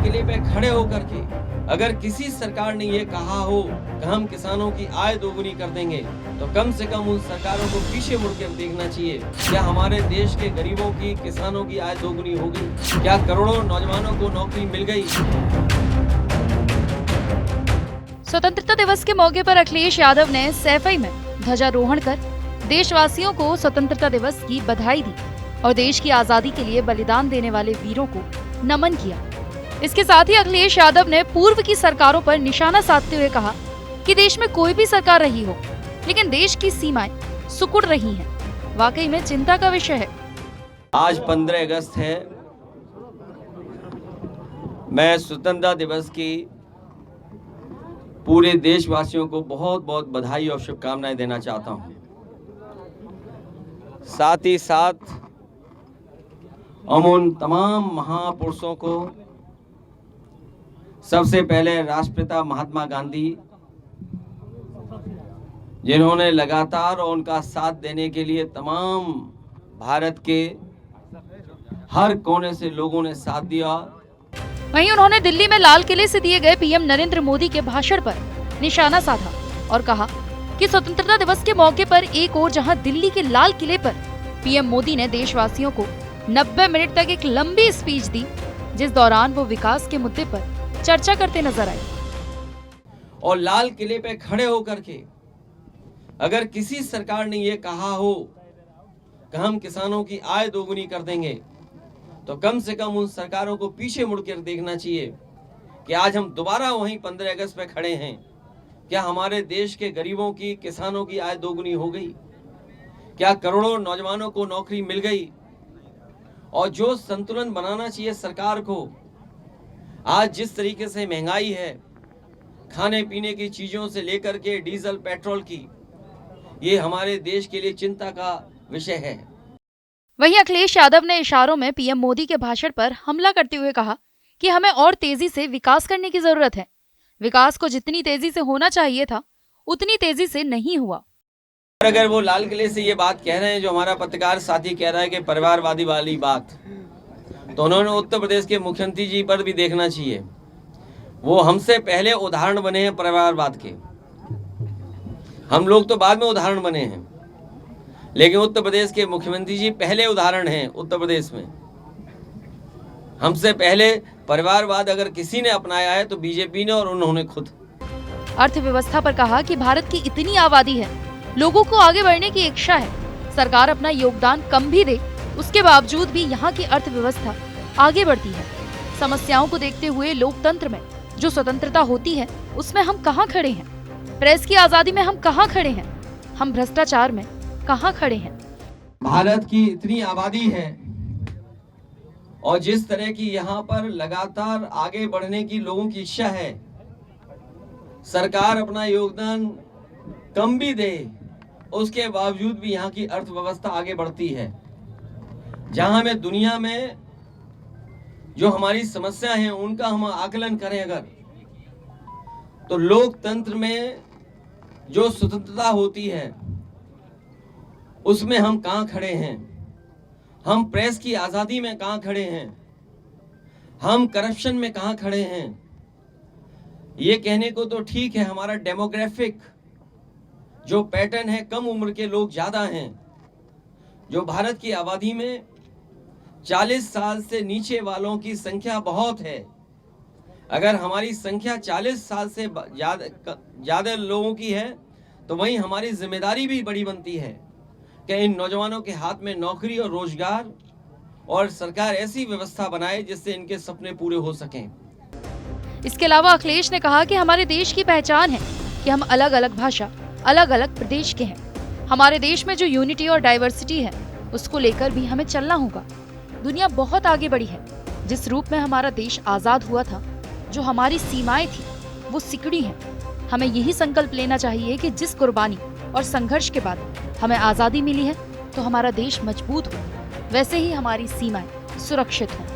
किले पे खड़े होकर के अगर किसी सरकार ने ये कहा हो कि हम किसानों की आय दोगुनी कर देंगे, तो कम से कम उन सरकारों को पीछे मुड़कर देखना चाहिए। क्या हमारे देश के गरीबों की, किसानों की आय दोगुनी हो गई? क्या करोड़ों नौजवानों को नौकरी मिल गई? स्वतंत्रता दिवस के मौके पर अखिलेश यादव ने सैफई में ध्वजारोहण कर देशवासियों को स्वतंत्रता दिवस की बधाई दी और देश की आजादी के लिए बलिदान देने वाले वीरों को नमन किया। इसके साथ ही अखिलेश यादव ने पूर्व की सरकारों पर निशाना साधते हुए कहा कि देश में कोई भी सरकार रही हो, लेकिन देश की सीमाएं सिकुड़ रही हैं। वाकई में चिंता का विषय है। आज 15 अगस्त है। मैं स्वतंत्रता दिवस की पूरे देशवासियों को बहुत बहुत बधाई और शुभकामनाएं देना चाहता हूं। साथ ही साथ हम उन तमाम महापुरुषों को, सबसे पहले राष्ट्रपिता महात्मा गांधी, जिन्होंने लगातार और उनका साथ देने के लिए तमाम भारत के हर कोने से लोगों ने साथ दिया। वहीं उन्होंने दिल्ली में लाल किले से दिए गए पीएम नरेंद्र मोदी के भाषण पर निशाना साधा और कहा कि स्वतंत्रता दिवस के मौके पर एक ओर जहां दिल्ली के लाल किले पर पीएम मोदी ने देशवासियों को 90 मिनट तक एक लंबी स्पीच दी, जिस दौरान वो विकास के मुद्दे पर चर्चा करते नजर आए। और लाल किले पे खड़े होकर के अगर किसी सरकार ने ये कहा हो कि हम किसानों की आय दोगुनी कर देंगे, तो कम से कम उन सरकारों को पीछे मुड़कर देखना चाहिए कि आज हम दोबारा वहीं 15 अगस्त पे खड़े हैं। क्या हमारे देश के गरीबों की, किसानों की आय दोगुनी हो गई? क्या करोड़ों नौजवानों को नौकरी मिल गई? और जो संतुलन बनाना चाहिए सरकार को, आज जिस तरीके से महंगाई है, खाने पीने की चीजों से लेकर के डीजल पेट्रोल की, ये हमारे देश के लिए चिंता का विषय है। वहीं अखिलेश यादव ने इशारों में पीएम मोदी के भाषण पर हमला करते हुए कहा कि हमें और तेजी से विकास करने की जरूरत है। विकास को जितनी तेजी से होना चाहिए था, उतनी तेजी से नहीं हुआ। अगर वो लाल किले से ये बात कह रहे हैं, जो हमारा पत्रकार साथी कह रहा है कि परिवारवादी वाली बात, तो उन्होंने उत्तर प्रदेश के मुख्यमंत्री जी पर भी देखना चाहिए। वो हमसे पहले उदाहरण बने हैं परिवारवाद के। हम लोग तो बाद में उदाहरण बने हैं, लेकिन उत्तर प्रदेश के मुख्यमंत्री जी पहले उदाहरण हैं उत्तर प्रदेश में। हमसे पहले परिवारवाद अगर किसी ने अपनाया है तो बीजेपी ने, और उन्होंने खुद। अर्थव्यवस्था पर कहा कि भारत की इतनी आबादी है, लोगों को आगे बढ़ने की इच्छा है, सरकार अपना योगदान कम भी दे, उसके बावजूद भी यहाँ की अर्थव्यवस्था आगे बढ़ती है। समस्याओं को देखते हुए लोकतंत्र में जो स्वतंत्रता होती है, उसमें हम कहाँ खड़े हैं? प्रेस की आजादी में हम कहाँ खड़े हैं? हम भ्रष्टाचार में कहाँ खड़े हैं? भारत की इतनी आबादी है और जिस तरह की यहाँ पर लगातार आगे बढ़ने की लोगों की इच्छा है, सरकार अपना योगदान कम भी दे, उसके बावजूद भी यहाँ की अर्थव्यवस्था आगे बढ़ती है। जहां हमें दुनिया में जो हमारी समस्या है उनका हम आकलन करें अगर, तो लोकतंत्र में जो स्वतंत्रता होती है उसमें हम कहां खड़े हैं? हम प्रेस की आजादी में कहां खड़े हैं? हम करप्शन में कहां खड़े हैं? ये कहने को तो ठीक है, हमारा डेमोग्राफिक जो पैटर्न है, कम उम्र के लोग ज्यादा हैं। जो भारत की आबादी में 40 साल से नीचे वालों की संख्या बहुत है। अगर हमारी संख्या 40 साल से ज्यादा लोगों की है, तो वहीं हमारी जिम्मेदारी भी बड़ी बनती है कि इन नौजवानों के हाथ में नौकरी और रोजगार, और सरकार ऐसी व्यवस्था बनाए जिससे इनके सपने पूरे हो सकें। इसके अलावा अखिलेश ने कहा कि हमारे देश की पहचान है कि हम अलग अलग भाषा, अलग अलग प्रदेश के हैं। हमारे देश में जो यूनिटी और डाइवर्सिटी है, उसको लेकर भी हमें चलना होगा। दुनिया बहुत आगे बढ़ी है। जिस रूप में हमारा देश आजाद हुआ था, जो हमारी सीमाएं थी, वो सिकड़ी हैं। हमें यही संकल्प लेना चाहिए कि जिस कुर्बानी और संघर्ष के बाद हमें आजादी मिली है, तो हमारा देश मजबूत हो, वैसे ही हमारी सीमाएं सुरक्षित हों।